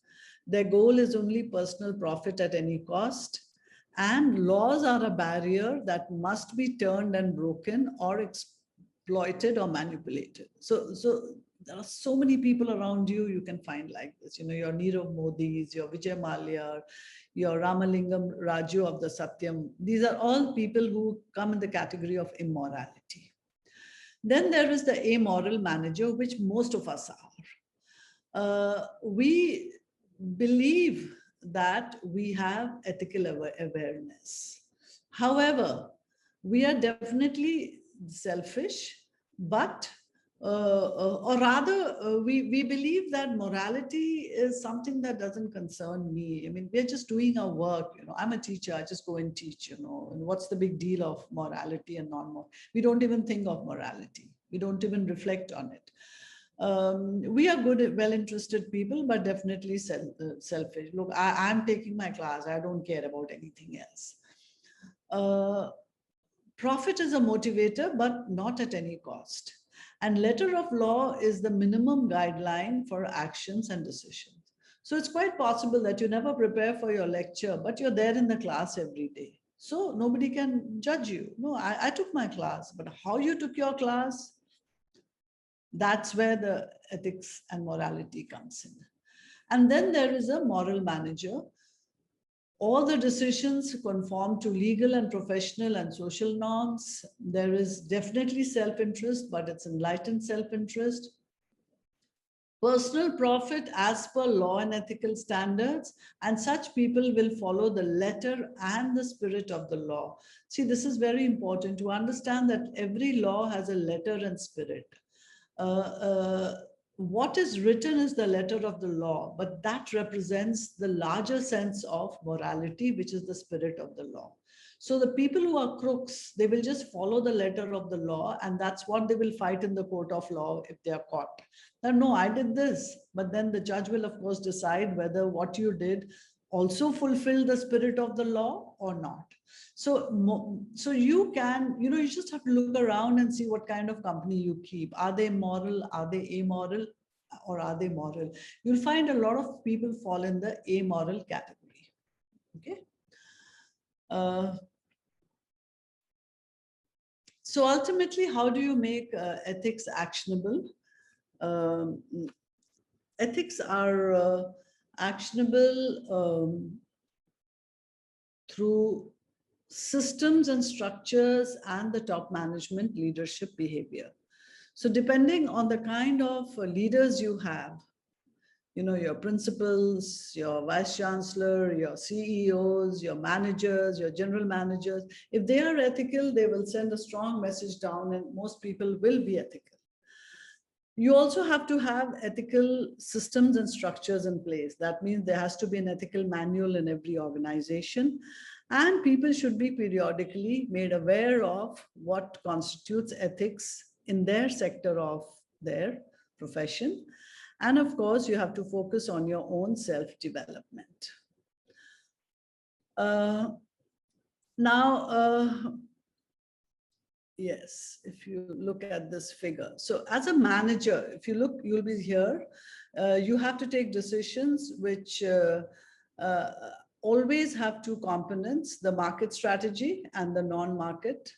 Speaker 1: Their goal is only personal profit at any cost. And laws are a barrier that must be turned and broken or exploited or manipulated. So there are so many people around you you can find like this. You know, your Nirav Modis, your Vijay Mallya, your Ramalingam Raju of the Satyam. These are all people who come in the category of immorality. Then there is the amoral manager, which most of us are. We believe that we have ethical awareness. However, we are definitely selfish, but or rather, we believe that morality is something that doesn't concern me. I mean, we're just doing our work. You know, I'm a teacher. I just go and teach. You know, and what's the big deal of morality and non-moral? We don't even think of morality. We don't even reflect on it. We are good, well-interested people, but definitely selfish. Look, I'm taking my class. I don't care about anything else. Profit is a motivator, but not at any cost. And letter of law is the minimum guideline for actions and decisions. So it's quite possible that you never prepare for your lecture, but you're there in the class every day. So nobody can judge you. No, I took my class, but how you took your class, that's where the ethics and morality comes in. And then there is a moral manager. All the decisions conform to legal and professional and social norms. There is definitely self-interest, but it's enlightened self-interest. Personal profit as per law and ethical standards, and such people will follow the letter and the spirit of the law. See, this is very important to understand that every law has a letter and spirit. What is written is the letter of the law, but that represents the larger sense of morality, which is the spirit of the law. So the people who are crooks, they will just follow the letter of the law, and that's what they will fight in the court of law if they are caught. Now, no, I did this, but then the judge will, of course, decide whether what you did also fulfill the spirit of the law or not. So you can, you know, you just have to look around and see what kind of company you keep. Are they moral? Are they amoral? Or are they moral? You'll find a lot of people fall in the amoral category. Okay. So ultimately, how do you make ethics actionable? Um, Ethics are actionable through systems and structures and the top management leadership behavior. So depending on the kind of leaders you have, your principals, your vice chancellor, your CEOs, your managers, your general managers, if they are ethical, they will send a strong message down and most people will be ethical. You also have to have ethical systems and structures in place. That means there has to be an ethical manual in every organization, and people should be periodically made aware of what constitutes ethics in their sector of their profession. And of course, you have to focus on your own self-development. Now, yes, if you look at this figure. So as a manager, if you look, you'll be here. You have to take decisions which always have two components, the market strategy and the non-market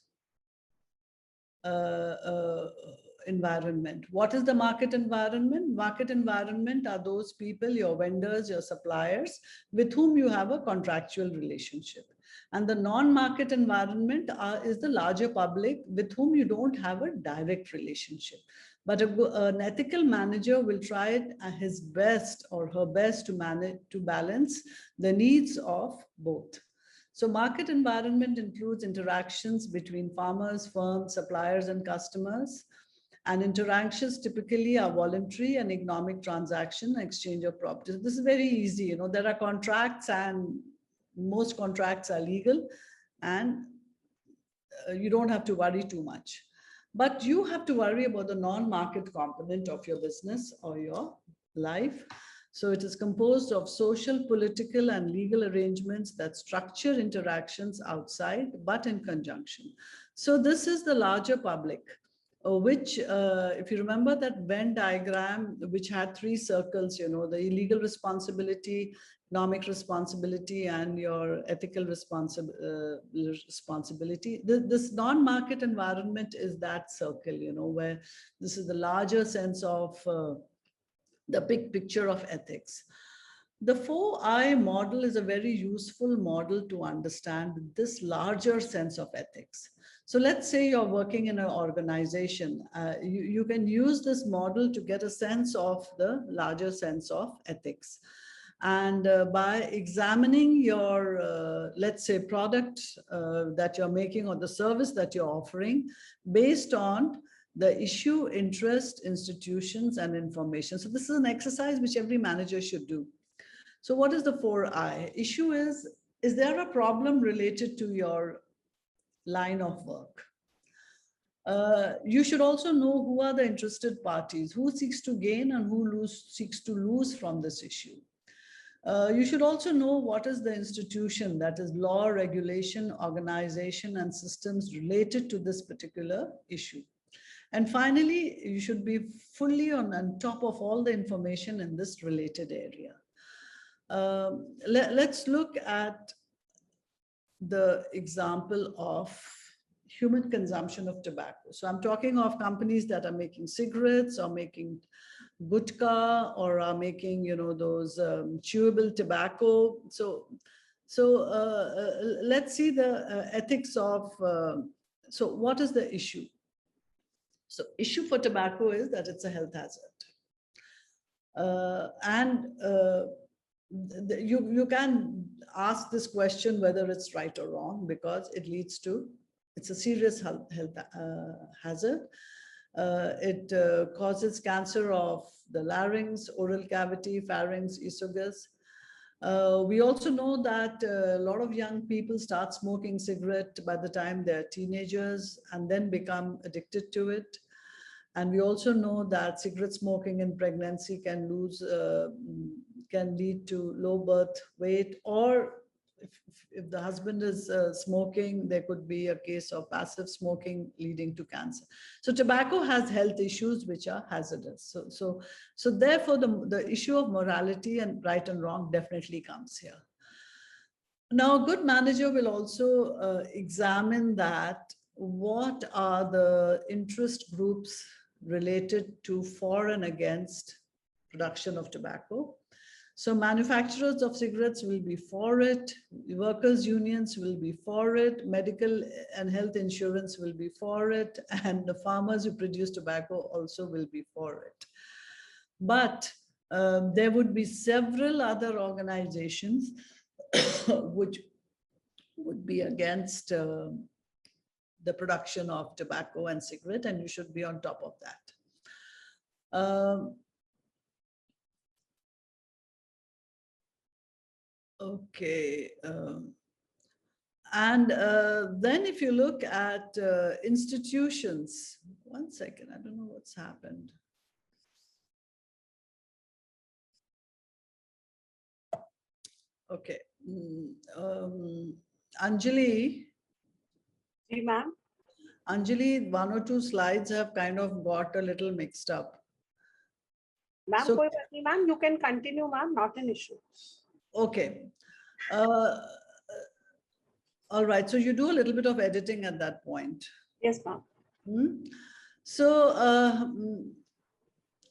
Speaker 1: environment. What is the market environment? Market environment are those people, your vendors, your suppliers, with whom you have a contractual relationship. And the non-market environment is the larger public with whom you don't have a direct relationship. But an ethical manager will try his best or her best to balance the needs of both. So market environment includes interactions between farmers, firms, suppliers, and customers. And interactions typically are voluntary and economic transaction, exchange of properties. This is very easy. There are contracts and most contracts are legal and you don't have to worry too much. But you have to worry about the non-market component of your business or your life. So it is composed of social, political, and legal arrangements that structure interactions outside, but in conjunction. So this is the larger public, which, if you remember that Venn diagram, which had three circles, the illegal responsibility, economic responsibility, and your ethical responsibility. This non-market environment is that circle, where this is the larger sense of the big picture of ethics. The 4I model is a very useful model to understand this larger sense of ethics. So let's say you're working in an organization. You can use this model to get a sense of the larger sense of ethics. And by examining your, let's say, product that you're making or the service that you're offering based on the issue, interest, institutions, and information. So this is an exercise which every manager should do. So what is the 4I? Issue is there a problem related to your line of work? You should also know who are the interested parties, who seeks to gain and who seeks to lose from this issue. You should also know what is the institution, that is law, regulation, organization, and systems related to this particular issue. And finally, you should be fully on top of all the information in this related area. Let's look at the example of human consumption of tobacco. So I'm talking of companies that are making cigarettes or making gutka or are making, those chewable tobacco. So let's see the ethics of, so what is the issue? So issue for tobacco is that it's a health hazard. You can ask this question whether it's right or wrong, because it leads to, it's a serious health hazard. It causes cancer of the larynx, oral cavity, pharynx, esophagus. We also know that a lot of young people start smoking cigarette by the time they're teenagers and then become addicted to it. And we also know that cigarette smoking in pregnancy can lead to low birth weight, or if the husband is smoking, there could be a case of passive smoking leading to cancer. So tobacco has health issues which are hazardous. So therefore the issue of morality and right and wrong definitely comes here. Now, a good manager will also examine that what are the interest groups related to for and against production of tobacco. So manufacturers of cigarettes will be for it, workers' unions will be for it, medical and health insurance will be for it, and the farmers who produce tobacco also will be for it. But there would be several other organizations which would be against the production of tobacco and cigarette, and you should be on top of that. Okay. And then if you look at institutions, one second, I don't know what's happened. Okay. Anjali.
Speaker 2: Ma'am.
Speaker 1: Anjali, one or two slides have kind of got a little mixed up.
Speaker 2: Ma'am, so, ma'am, you can continue, ma'am, not an issue.
Speaker 1: Okay. All right. So you do a little bit of editing at that point.
Speaker 2: Yes, ma'am.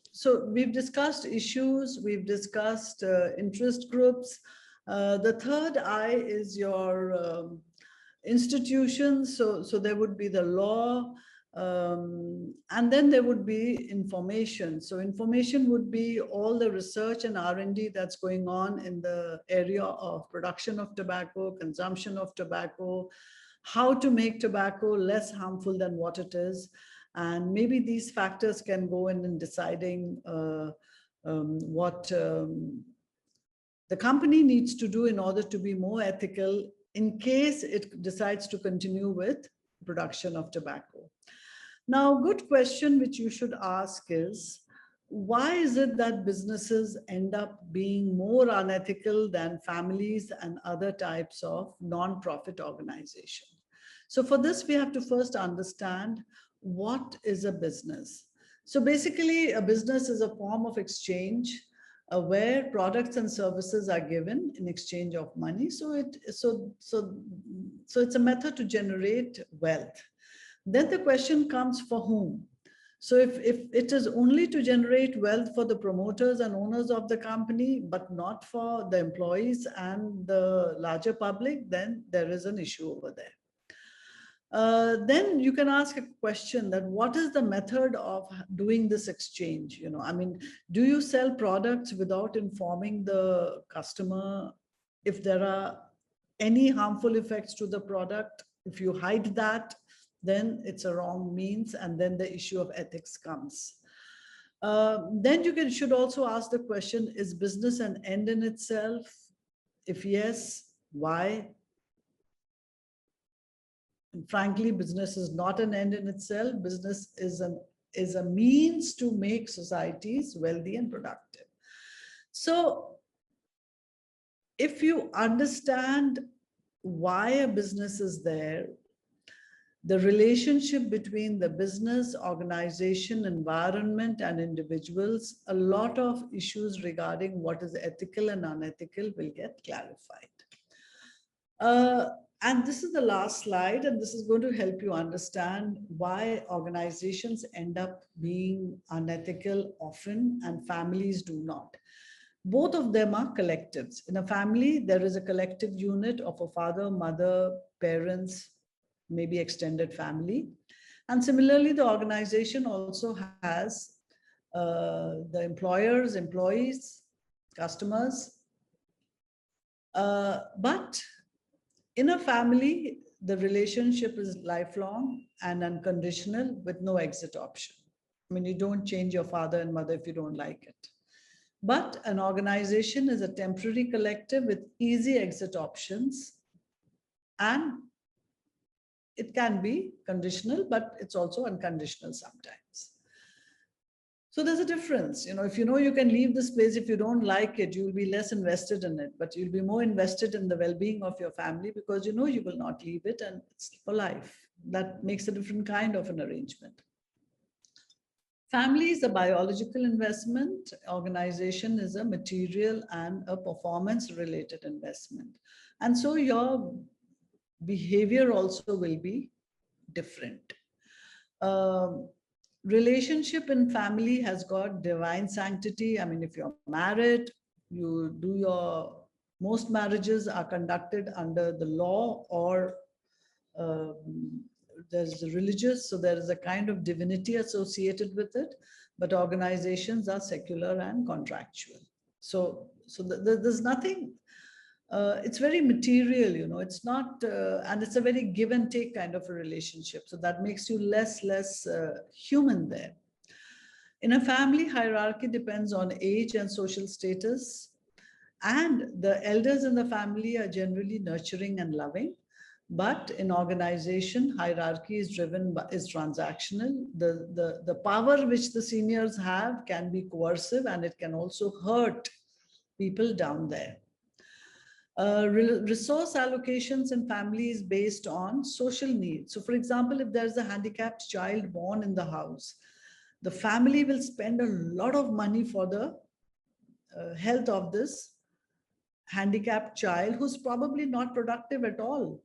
Speaker 1: So we've discussed issues, we've discussed interest groups. The third eye is your institutions. So there would be the law, and then there would be information. So information would be all the research and R&D that's going on in the area of production of tobacco, consumption of tobacco, how to make tobacco less harmful than what it is. And maybe these factors can go in deciding what the company needs to do in order to be more ethical in case it decides to continue with production of tobacco. Now, good question which you should ask is, why is it that businesses end up being more unethical than families and other types of non-profit organizations? So for this, we have to first understand what is a business. So basically, a business is a form of exchange where products and services are given in exchange of money. So it's a method to generate wealth. Then the question comes, for whom? So if it is only to generate wealth for the promoters and owners of the company, but not for the employees and the larger public, then there is an issue over there. Then you can ask a question that what is the method of doing this exchange? You know, I mean, do you sell products without informing the customer if there are any harmful effects to the product? If you hide that, then it's a wrong means, and then the issue of ethics comes. Then you should also ask the question, is business an end in itself? If yes, why? And frankly, business is not an end in itself. Business is a means to make societies wealthy and productive. So if you understand why a business is there, the relationship between the business, organization, environment, and individuals, a lot of issues regarding what is ethical and unethical will get clarified. And this is the last slide, and this is going to help you understand why organizations end up being unethical often and families do not. Both of them are collectives. In a family, there is a collective unit of a father, mother, parents, maybe extended family. And similarly, the organization also has the employers, employees, customers. But in a family, the relationship is lifelong and unconditional with no exit option. I mean, you don't change your father and mother if you don't like it. But an organization is a temporary collective with easy exit options, and it can be conditional, but it's also unconditional sometimes. So there's a difference. You know, if you know you can leave this place, if you don't like it, you'll be less invested in it, but you'll be more invested in the well-being of your family because you know you will not leave it and it's for life. That makes a different kind of an arrangement. Family is a biological investment. Organization is a material and a performance-related investment. And so your behavior also will be different. Relationship in family has got divine sanctity. I mean, if you're married, most marriages are conducted under the law or there's religious, so there is a kind of divinity associated with it, but organizations are secular and contractual. So there's nothing, it's very material, you know, it's not, and it's a very give and take kind of a relationship. So that makes you less human there. In a family, hierarchy depends on age and social status, and the elders in the family are generally nurturing and loving. But in organization, hierarchy is transactional. The power which the seniors have can be coercive, and it can also hurt people down there. Resource allocations in families based on social needs. So for example, if there's a handicapped child born in the house, the family will spend a lot of money for the health of this handicapped child who's probably not productive at all.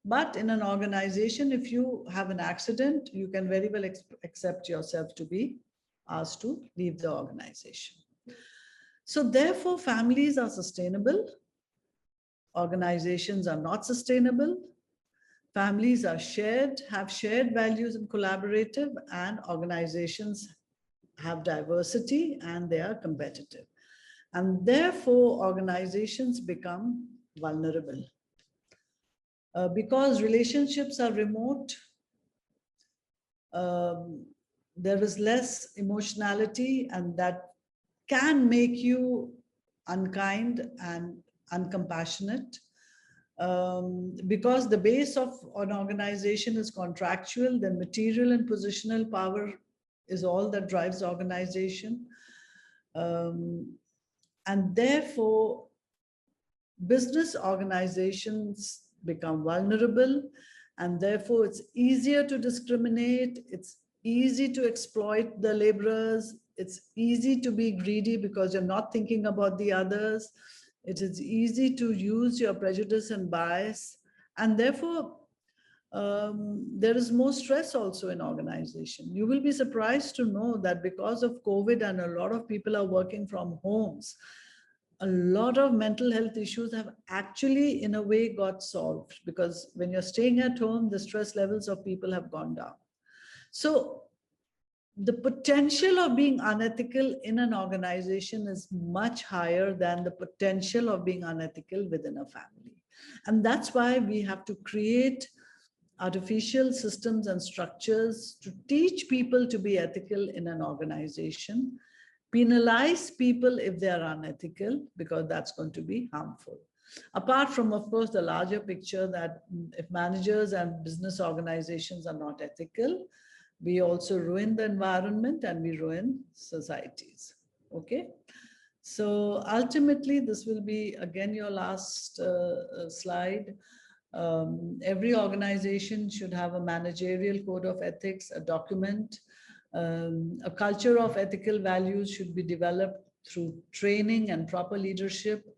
Speaker 1: But in an organization, if you have an accident, you can very well accept yourself to be asked to leave the organization. So therefore, families are sustainable. Organizations are not sustainable. Families are have shared values and collaborative, and organizations have diversity and they are competitive. And therefore, organizations become vulnerable. Because relationships are remote, there is less emotionality, and that can make you unkind and uncompassionate. Because the base of an organization is contractual, then material and positional power is all that drives organization. And therefore, business organizations become vulnerable, and therefore it's easier to discriminate, it's easy to exploit the laborers, it's easy to be greedy because you're not thinking about the others, it is easy to use your prejudice and bias, and therefore there is more stress also in organization. You will be surprised to know that because of COVID and a lot of people are working from homes, a lot of mental health issues have actually, in a way, got solved, because when you're staying at home, the stress levels of people have gone down. So the potential of being unethical in an organization is much higher than the potential of being unethical within a family. And that's why we have to create artificial systems and structures to teach people to be ethical in an organization, penalize people if they are unethical, because that's going to be harmful. Apart from, of course, the larger picture that if managers and business organizations are not ethical, we also ruin the environment and we ruin societies. Okay. So ultimately, this will be again your last slide. Every organization should have a managerial code of ethics, a document. A culture of ethical values should be developed through training and proper leadership.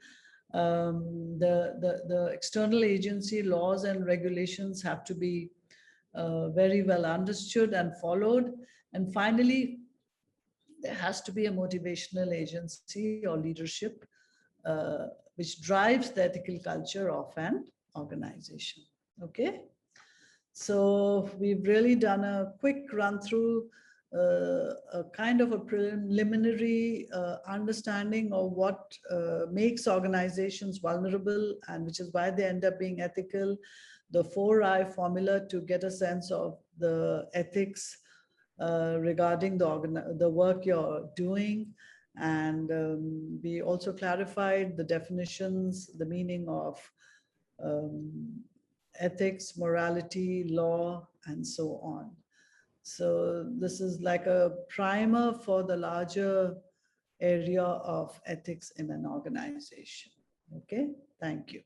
Speaker 1: The external agency laws and regulations have to be very well understood and followed. And finally, there has to be a motivational agency or leadership which drives the ethical culture of an organization. Okay. So we've really done a quick run through, a kind of a preliminary understanding of what makes organizations vulnerable, and which is why they end up being ethical. The 4I formula to get a sense of the ethics regarding the work you're doing. And we also clarified the definitions, the meaning of ethics, morality, law, and so on. So this is like a primer for the larger area of ethics in an organization. Okay, thank you.